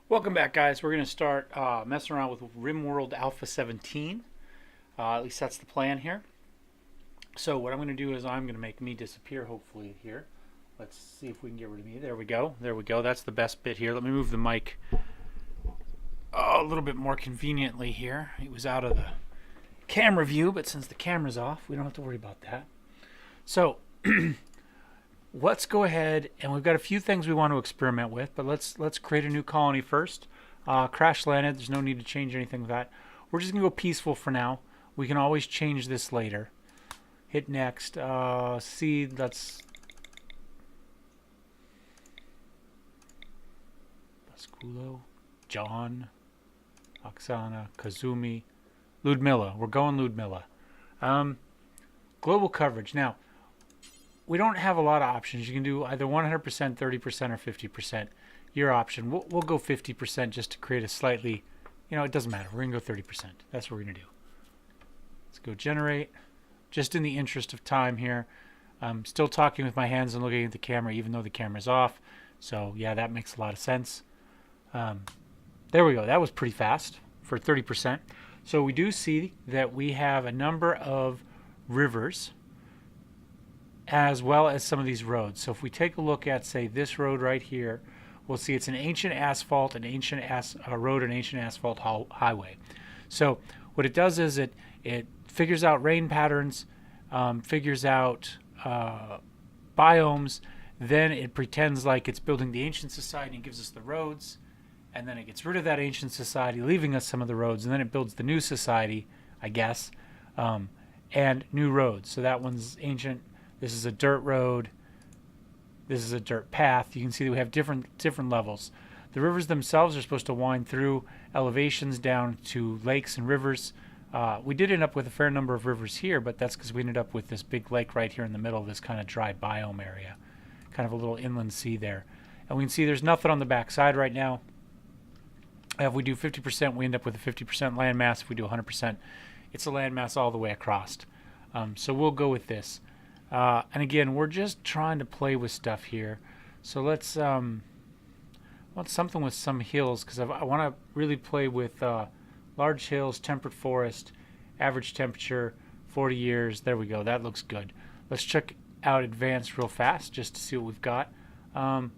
Welcome back, guys. We're going to start messing around with Rimworld Alpha 17. At least that's the plan here. So what I'm going to do is I'm going to make me disappear, hopefully, here. Let's see if we can get rid of me. There we go. There we go. That's the best bit here. Let me move the mic a little bit more conveniently here. It was out of the camera view, but since the camera's off, we don't have to worry about that. So let's go ahead, and we've got a few things we want to experiment with, but let's create a new colony first. Crash landed. There's no need to change anything with that. We're just going to go peaceful for now. We can always change this later. Hit next. Seed, let's... Basculo, John, Oksana, Kazumi, Ludmilla. We're going Ludmilla. Global coverage. Now, we don't have a lot of options. You can do either 100%, 30%, or 50%. Your option. We'll go 50% just to create a slightly, it doesn't matter. We're going to go 30%. That's what we're going to do. Let's go generate. Just in the interest of time here. I'm still talking with my hands and looking at the camera even though the camera's off. So, yeah, that makes a lot of sense. There we go. That was pretty fast for 30%. So we do see that we have a number of rivers as well as some of these roads. So if we take a look at, say, this road right here, we'll see it's an ancient asphalt, an ancient road, an ancient asphalt highway. So what it does is it figures out rain patterns, figures out biomes, then it pretends like it's building the ancient society and gives us the roads, and then it gets rid of that ancient society, leaving us some of the roads, and then it builds the new society, I guess, and new roads. So that one's ancient. This is a dirt road. This is a dirt path. You can see that we have different levels. The rivers themselves are supposed to wind through elevations down to lakes and rivers. We did end up with a fair number of rivers here, but that's because we ended up with this big lake right here in the middle of this kind of dry biome area. Kind of a little inland sea there. And we can see there's nothing on the back side right now. If we do 50%, we end up with a 50% landmass. If we do 100%, it's a landmass all the way across. So we'll go with this. And again, we're just trying to play with stuff here. So let's want something with some hills, because I want to really play with large hills, temperate forest, average temperature, 40 years. There we go. That looks good. Let's check out advanced real fast just to see what we've got. I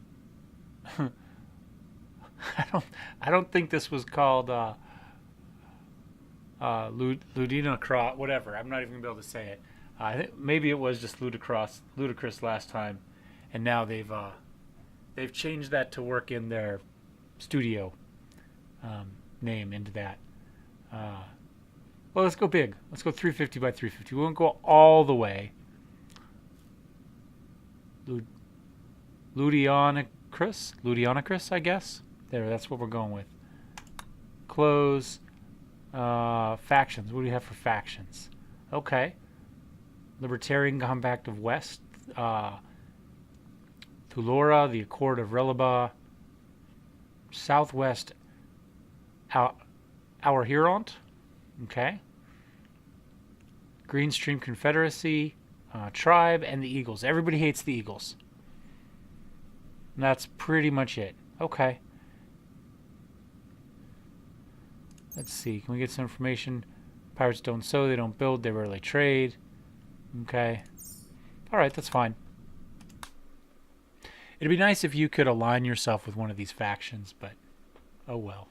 don't think this was called Ludina Cross, whatever. I'm not even gonna be able to say it. I think maybe it was just ludicrous last time, and now they've changed that to work in their studio name into that. Well, let's go big. Let's go 350 by 350. We won't go all the way. Ludionicris, I guess. There, that's what we're going with. Close. Factions. What do we have for factions? Okay. Libertarian Compact of West, Thulora, the Accord of Relaba, Southwest Our Heront, okay, Greenstream Confederacy, Tribe, and the Eagles. Everybody hates the Eagles. And that's pretty much it. Okay. Let's see. Can we get some information? Pirates don't sow, they don't build, they rarely trade. Okay. Alright, that's fine. It'd be nice if you could align yourself with one of these factions, but oh well.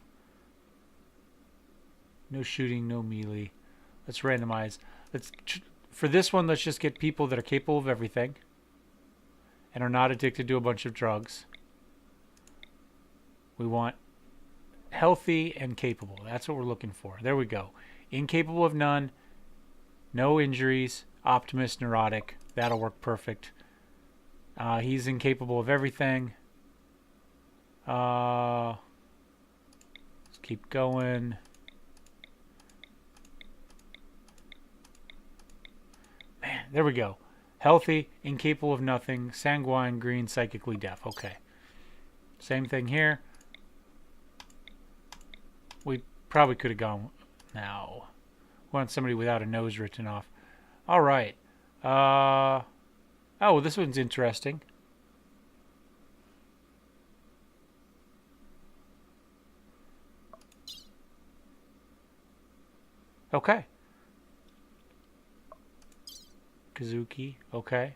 No shooting, no melee. Let's randomize. For this one, let's just get people that are capable of everything and are not addicted to a bunch of drugs. We want healthy and capable. That's what we're looking for. There we go. Incapable of none. No injuries. Optimist, neurotic. That'll work perfect. He's incapable of everything. Let's keep going. Man, there we go. Healthy, incapable of nothing, sanguine, green, psychically deaf. Okay. Same thing here. We probably could have gone now. We want somebody without a nose written off. All right. Oh, this one's interesting. Okay. Kazuki. Okay.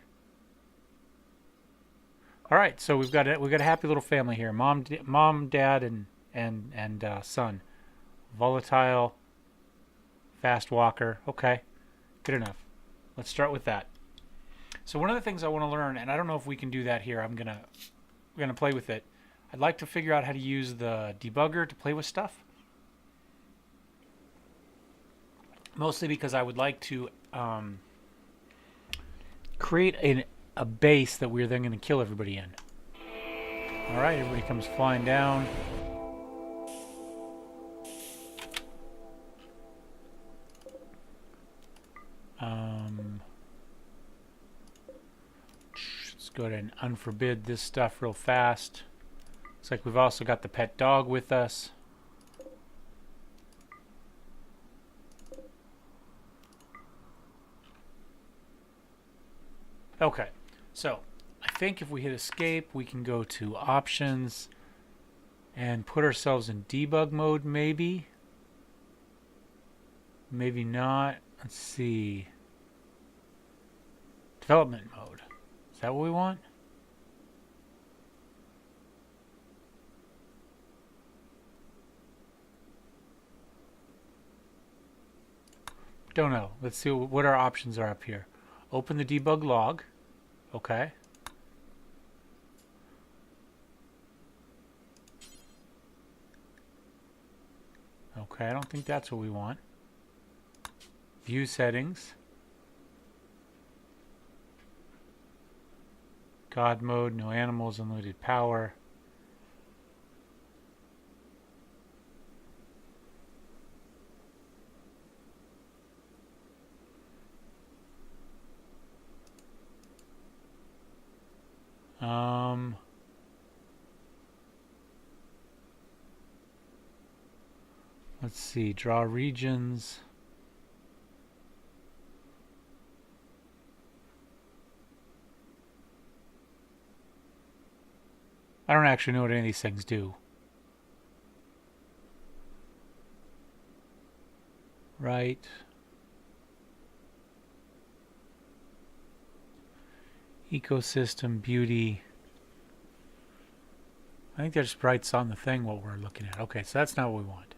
All right. So we've got a happy little family here. Mom, dad, and son. Volatile. Fast walker. Okay. Good enough. Let's start with that. So one of the things I want to learn, and I don't know if we can do that here. We're gonna play with it. I'd like to figure out how to use the debugger to play with stuff. Mostly because I would like to create a base that we're then going to kill everybody in. Alright, everybody comes flying down. Let's go ahead and unforbid this stuff real fast. Looks like we've also got the pet dog with us. Okay, so I think if we hit escape, we can go to options and put ourselves in debug mode, maybe. Maybe not. Let's see. Development mode. Is that what we want? Don't know. Let's see what our options are up here. Open the debug log. Okay. Okay, I don't think that's what we want. View settings. God mode, no animals, unlimited power. Let's see, draw regions. I don't actually know what any of these things do. Right. Ecosystem, beauty. I think that just writes on the thing what we're looking at. Okay, so that's not what we want.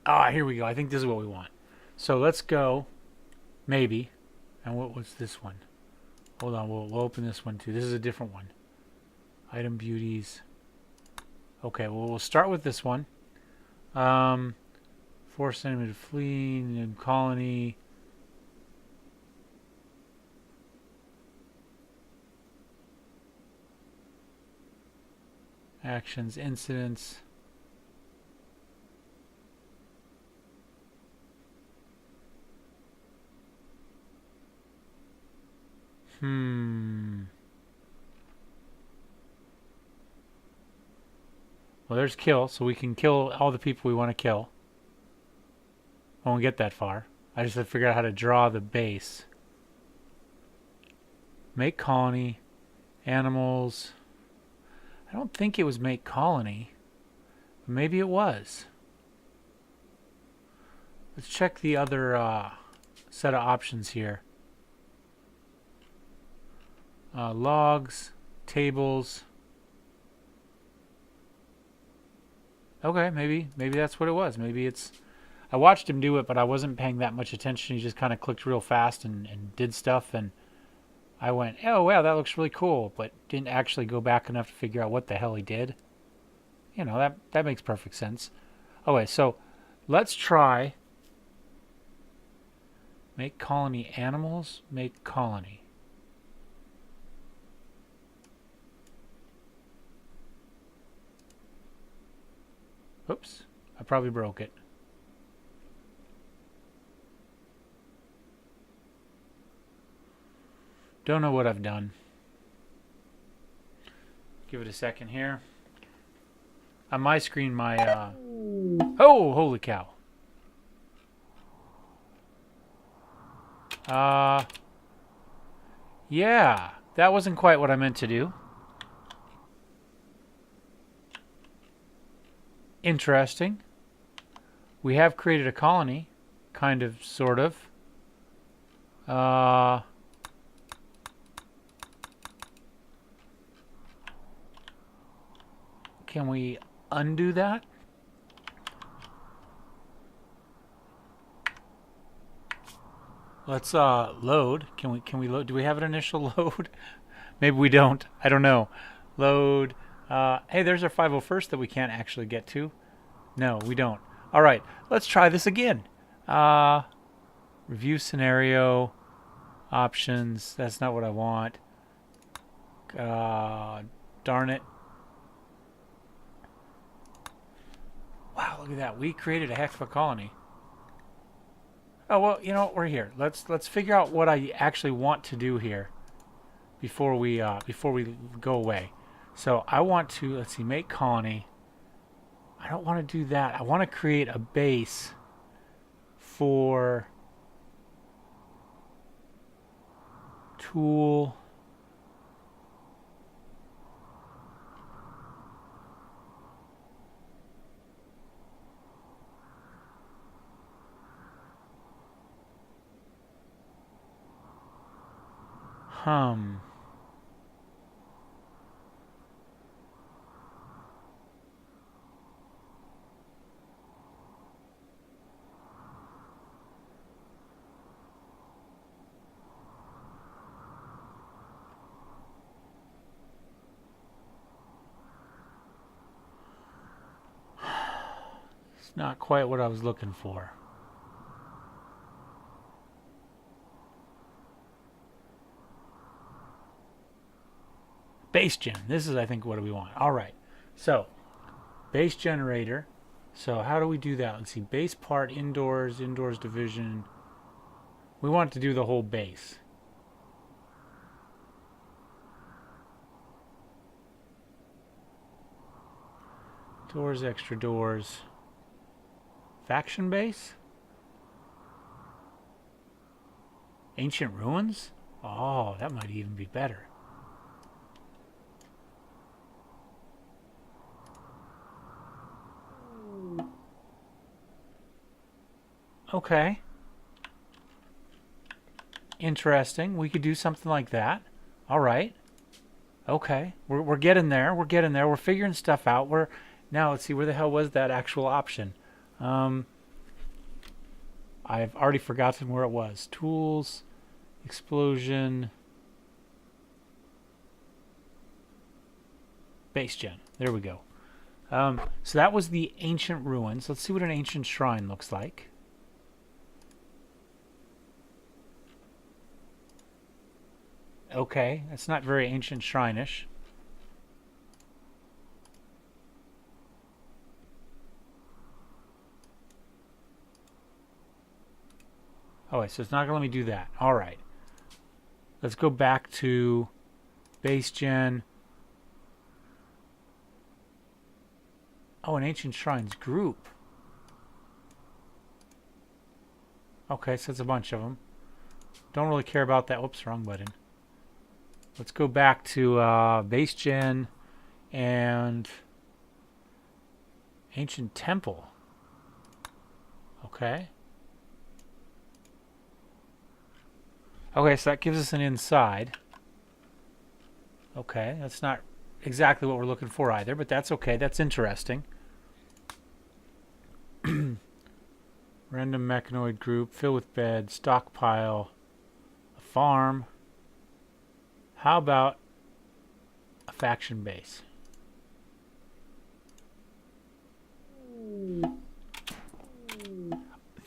Ah, here we go. I think this is what we want. So let's go. Maybe. And what's this one? Hold on, we'll open this one too. This is a different one. Item beauties. Okay, well we'll start with this one. Force enemy to flee, new colony. Actions, incidents. Well, there's kill, so we can kill all the people we want to kill. I won't get that far. I just have to figure out how to draw the base. Make colony. Animals. I don't think it was make colony. But maybe it was. Let's check the other set of options here. Logs, tables. Okay, maybe that's what it was. Maybe it's... I watched him do it, but I wasn't paying that much attention. He just kind of clicked real fast and did stuff, and I went, oh, wow, that looks really cool, but didn't actually go back enough to figure out what the hell he did. You know, that makes perfect sense. Okay, so let's try make colony animals, make colony. Oops, I probably broke it. Don't know what I've done. Give it a second here. On my screen, my oh, holy cow. Yeah, that wasn't quite what I meant to do. Interesting. We have created a colony, kind of, sort of. Can we undo that? Let's load. Can we load? Do we have an initial load? Maybe we don't. I don't know. Load. Hey, there's our 501st that we can't actually get to. No, we don't. All right, let's try this again. Review scenario. Options. That's not what I want. Darn it. Wow, look at that. We created a heck of a colony. Oh, well, you know what? We're here. Let's figure out what I actually want to do here before we go away. So I want to, let's see, make colony. I don't want to do that. I want to create a base for tool. It's not quite what I was looking for. Base gen. This is, I think, what we want. All right. So, base generator. So, how do we do that? Let's see. Base part, indoors division. We want to do the whole base. Doors, extra doors. Faction base? Ancient ruins? Oh, that might even be better. Okay. Interesting. We could do something like that. All right. Okay. We're getting there. We're getting there. We're figuring stuff out. Now let's see, where the hell was that actual option? I've already forgotten where it was. Tools, explosion, base gen. There we go. So that was the ancient ruins. Let's see what an ancient shrine looks like. Okay, that's not very ancient shrine-ish. Oh, wait, so it's not going to let me do that. All right. Let's go back to base gen. Oh, an ancient shrines group. Okay, so it's a bunch of them. Don't really care about that. Whoops, wrong button. Let's go back to base gen and ancient temple. Okay. Okay, so that gives us an inside. Okay, that's not exactly what we're looking for either, but that's okay. That's interesting. Random mechanoid group, fill with bed, stockpile, a farm. How about a faction base?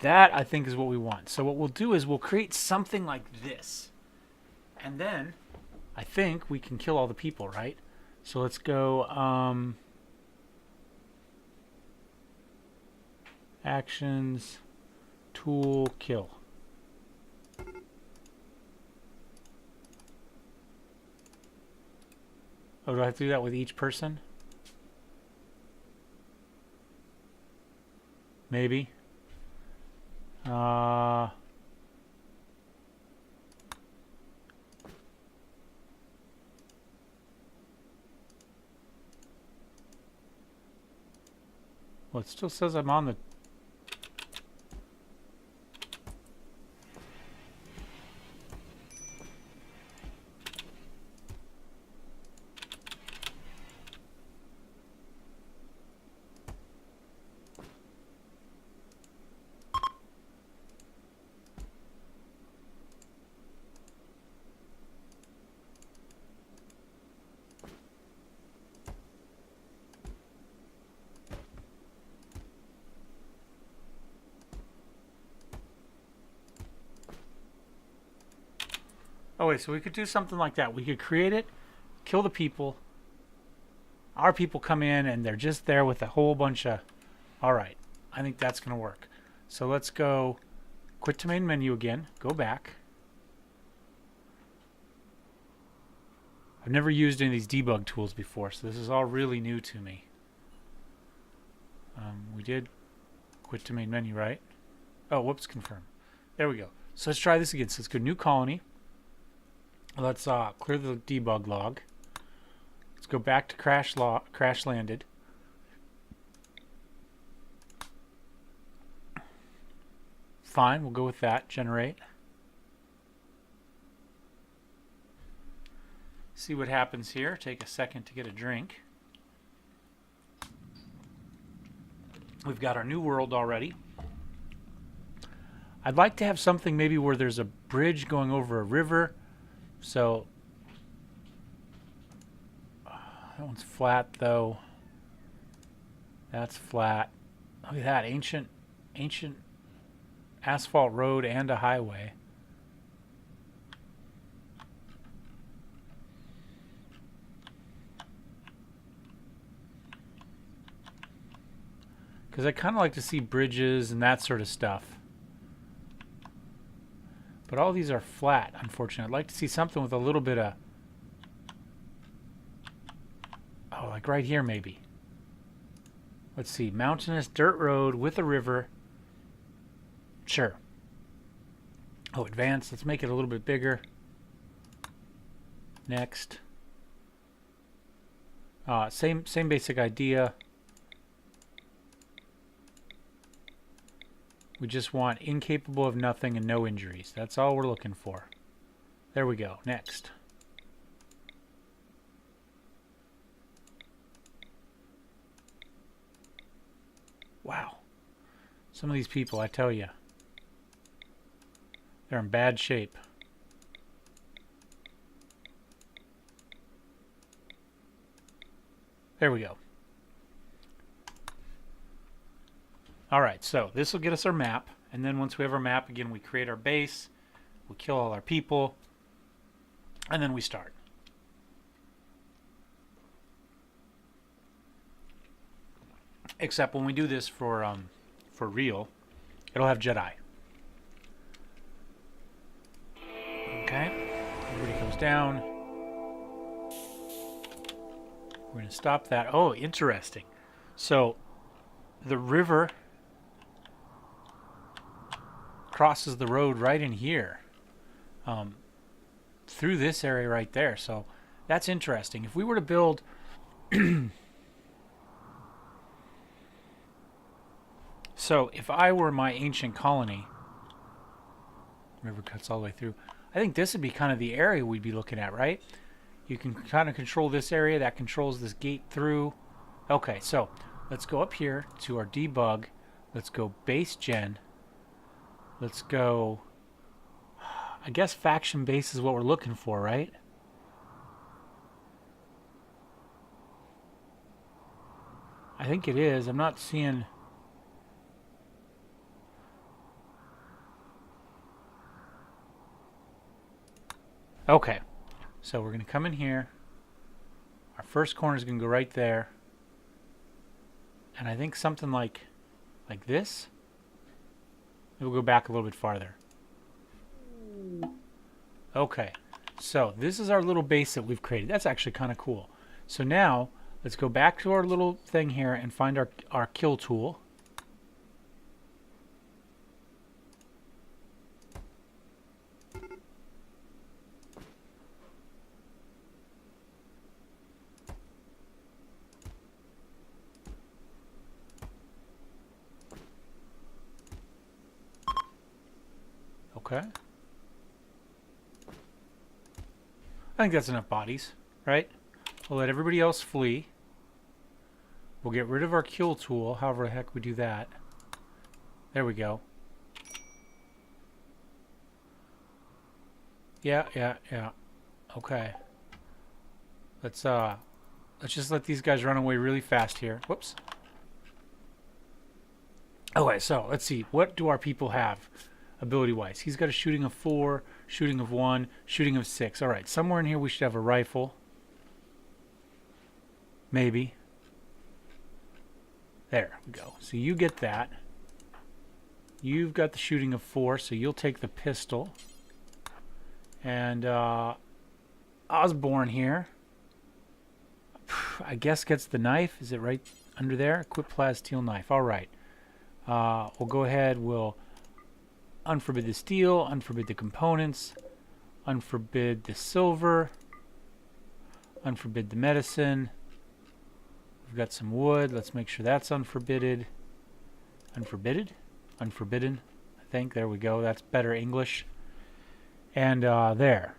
That, I think, is what we want. So what we'll do is we'll create something like this. And then, I think we can kill all the people, right? So let's go, actions, tool, kill. Oh, do I have to do that with each person? Maybe. Well, it still says I'm on the Oh wait, so we could do something like that. We could create it, kill the people. Our people come in and they're just there with a whole bunch of... Alright, I think that's going to work. So let's go quit to main menu again. Go back. I've never used any of these debug tools before, so this is all really new to me. We did quit to main menu, right? Oh, whoops, confirm. There we go. So let's try this again. So let's go new colony. Let's clear the debug log. Let's go back to crash landed. Fine, we'll go with that. Generate. See what happens here. Take a second to get a drink. We've got our new world already. I'd like to have something maybe where there's a bridge going over a river. So that one's flat though. That's flat. Look at that, ancient asphalt road and a highway. Because I kind of like to see bridges and that sort of stuff. But all these are flat, unfortunately. I'd like to see something with a little bit of... Oh, like right here maybe. Let's see. Mountainous dirt road with a river. Sure. Oh, advanced. Let's make it a little bit bigger. Next. Same basic idea. We just want incapable of nothing and no injuries. That's all we're looking for. There we go. Next. Wow. Some of these people, I tell you, they're in bad shape. There we go. Alright, so this will get us our map, and then once we have our map, again, we create our base, we kill all our people, and then we start. Except when we do this for real, it'll have Jedi. Okay, everybody comes down. We're going to stop that. Oh, interesting. So, the river crosses the road right in here, through this area right there. So that's interesting. If we were to build so if I were my ancient colony, river cuts all the way through, I think this would be kind of the area we'd be looking at, right? You can kind of control this area that controls this gate through. Okay, so let's go up here to our debug. Let's go base gen. Let's go, I guess faction base is what we're looking for, right? I think it is. I'm not seeing... Okay, so we're going to come in here. Our first corner is going to go right there. And I think something like this. We'll go back a little bit farther. Okay, so this is our little base that we've created. That's actually kind of cool. So now, let's go back to our little thing here and find our kill tool. Okay. I think that's enough bodies, right? We'll let everybody else flee. We'll get rid of our kill tool, however the heck we do that. There we go. Yeah. Okay. Let's just let these guys run away really fast here. Whoops. Okay, so let's see. What do our people have ability-wise? He's got a shooting of 4, Shooting of 1, shooting of 6. All right, somewhere in here we should have a rifle. Maybe. There we go. So you get that. You've got the shooting of 4, so you'll take the pistol. And Osborne here, I guess, gets the knife. Is it right under there? Equip plasteel knife. All right. We'll go ahead. We'll unforbid the steel, unforbid the components, unforbid the silver, unforbid the medicine. We've got some wood. Let's make sure that's unforbidded. Unforbidden, I think. There we go. That's better English. And there.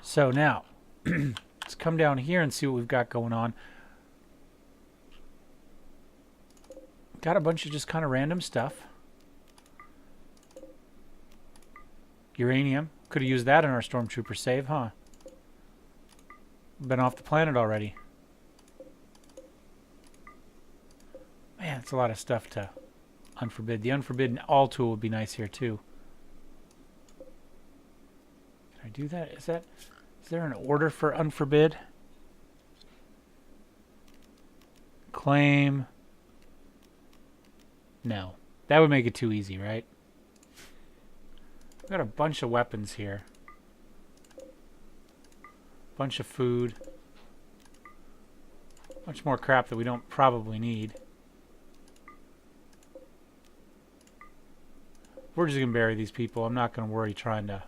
So now, let's come down here and see what we've got going on. Got a bunch of just kind of random stuff. Uranium. Could have used that in our Stormtrooper save, huh? Been off the planet already. Man, it's a lot of stuff to unforbid. The unforbidden all tool would be nice here too. Can I do that? Is there an order for unforbid? Claim. No. That would make it too easy, right? We've got a bunch of weapons here. Bunch of food. Much more crap that we don't probably need. We're just going to bury these people. I'm not going to worry trying to...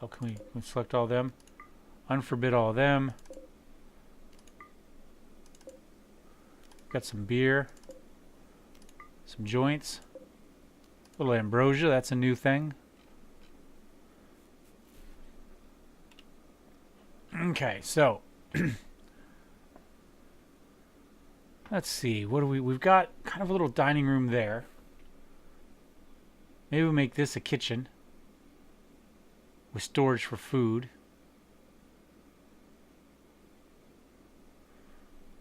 Oh, can we select all of them? Unforbid all of them. Got some beer. Some joints. A little ambrosia. That's a new thing. Okay, so... Let's see. What do we've got kind of a little dining room there. Maybe we'll make this a kitchen with storage for food.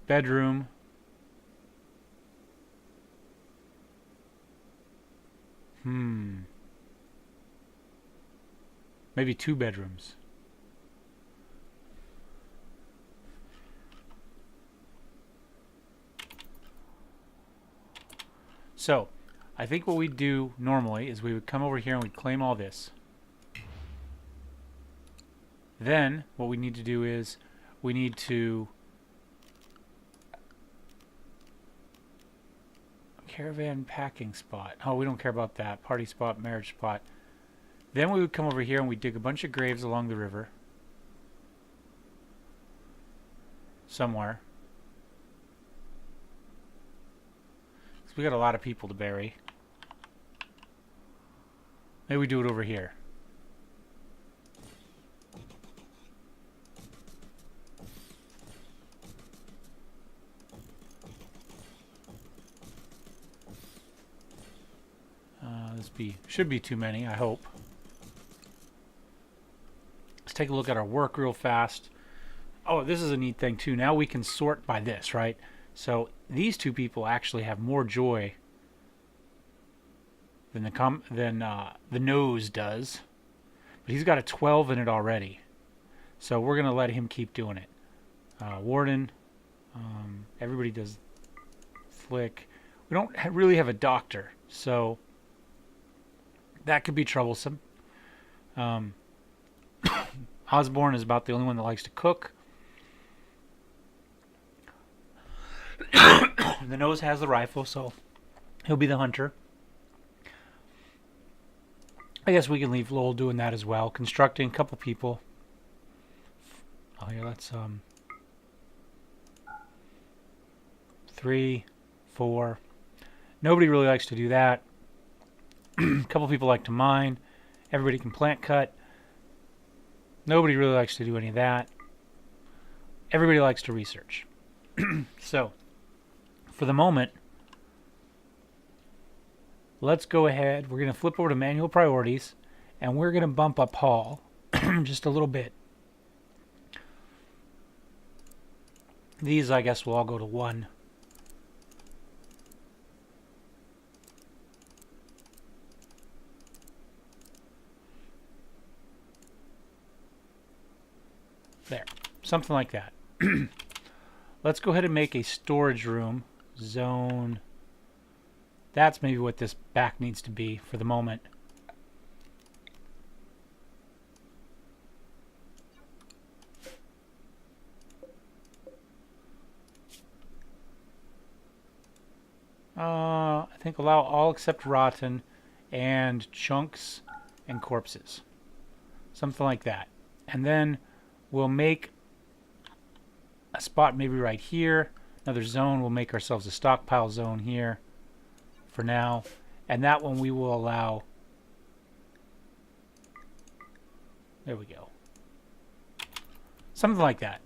Bedroom. Maybe 2 bedrooms. So, I think what we'd do normally is we would come over here and we'd claim all this. Then, what we need to do is we need to caravan packing spot. Oh, we don't care about that. Party spot, marriage spot. Then we would come over here and we'd dig a bunch of graves along the river. Somewhere. We got a lot of people to bury. Maybe we do it over here. Should be too many, I hope. Let's take a look at our work real fast. Oh, this is a neat thing too. Now we can sort by this, right? So these 2 people actually have more joy than the nose does, but he's got a 12 in it already. So we're gonna let him keep doing it. Warden, everybody does flick. We don't really have a doctor, so that could be troublesome. Osborne is about the only one that likes to cook. The nose has the rifle, so he'll be the hunter. I guess we can leave Lowell doing that as well. Constructing, a couple people. Oh, here, let's 3, 4. Nobody really likes to do that. A couple people like to mine. Everybody can plant cut. Nobody really likes to do any of that. Everybody likes to research. So, for the moment, let's go ahead. We're going to flip over to manual priorities, and we're going to bump up Hall just a little bit. These, I guess, will all go to 1. There. Something like that. Let's go ahead and make a storage room. Zone. That's maybe what this back needs to be for the moment. I think allow all except rotten and chunks and corpses. Something like that. And then we'll make a spot maybe right here. Another zone. We'll make ourselves a stockpile zone here for now. And that one we will allow. There we go. Something like that.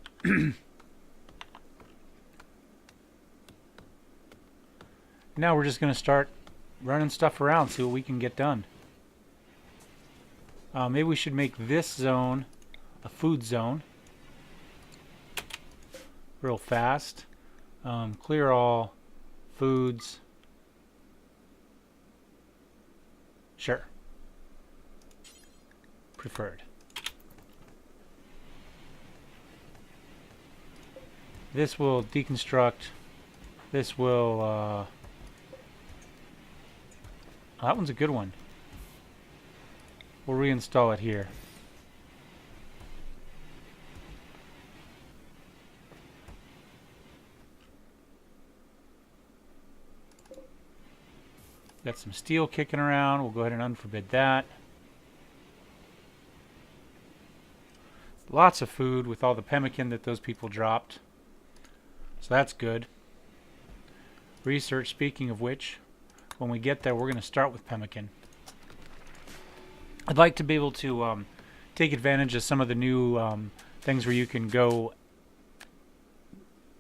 Now we're just going to start running stuff around, see what we can get done. Maybe we should make this zone a food zone. Real fast. Clear all foods. Sure. Preferred. This will deconstruct. This will... that one's a good one. We'll reinstall it here. Got some steel kicking around. We'll go ahead and unforbid that. Lots of food with all the pemmican that those people dropped. So that's good. Research, speaking of which, when we get there, we're going to start with pemmican. I'd like to be able to take advantage of some of the new things where you can go.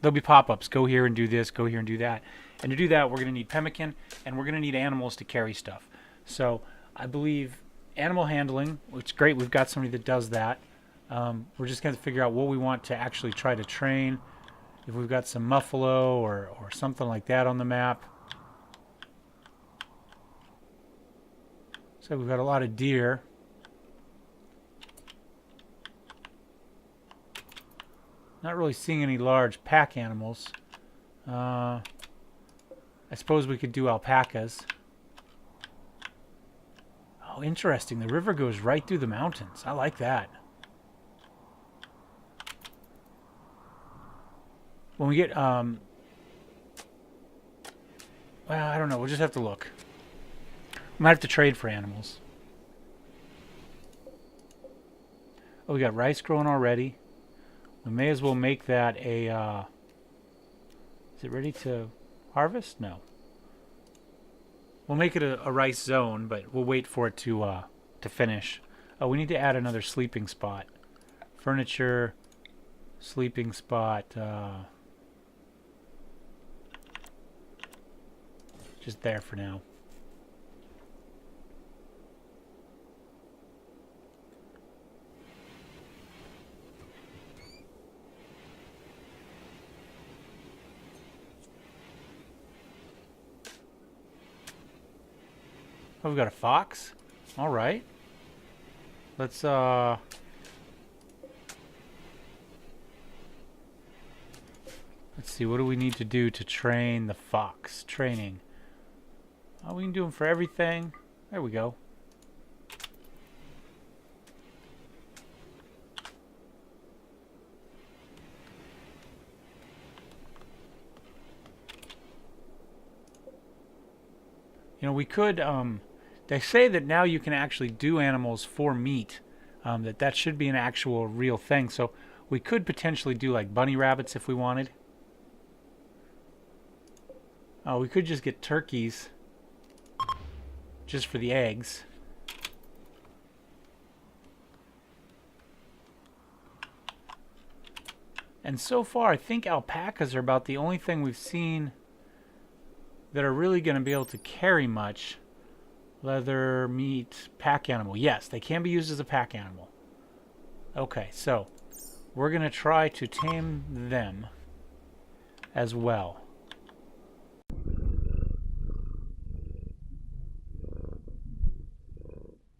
There'll be pop-ups. Go here and do this. Go here and do that. And to do that, we're going to need pemmican, and we're going to need animals to carry stuff. So I believe animal handling, which is great. We've got somebody that does that. We're just going to figure out what we want to actually try to train. If we've got some muffalo or something like that on the map. So we've got a lot of deer. Not really seeing any large pack animals. I suppose we could do alpacas. Oh, interesting. The river goes right through the mountains. I like that. When we get, well, I don't know. We'll just have to look. We might have to trade for animals. Oh, we got rice growing already. We may as well make that a, is it ready to harvest? No. We'll make it a rice zone, but we'll wait for it to finish. Oh, we need to add another sleeping spot. Furniture, sleeping spot, just there for now. Oh, we've got a fox. All right. Let's let's see. What do we need to do to train the fox? Training. Oh, we can do them for everything. There we go. You know, we could, they say that now you can actually do animals for meat, that should be an actual real thing. So we could potentially do like bunny rabbits if we wanted. We could just get turkeys just for the eggs. And so far, I think alpacas are about the only thing we've seen that are really going to be able to carry much. Leather, meat, pack animal. Yes, they can be used as a pack animal. Okay, so we're going to try to tame them as well.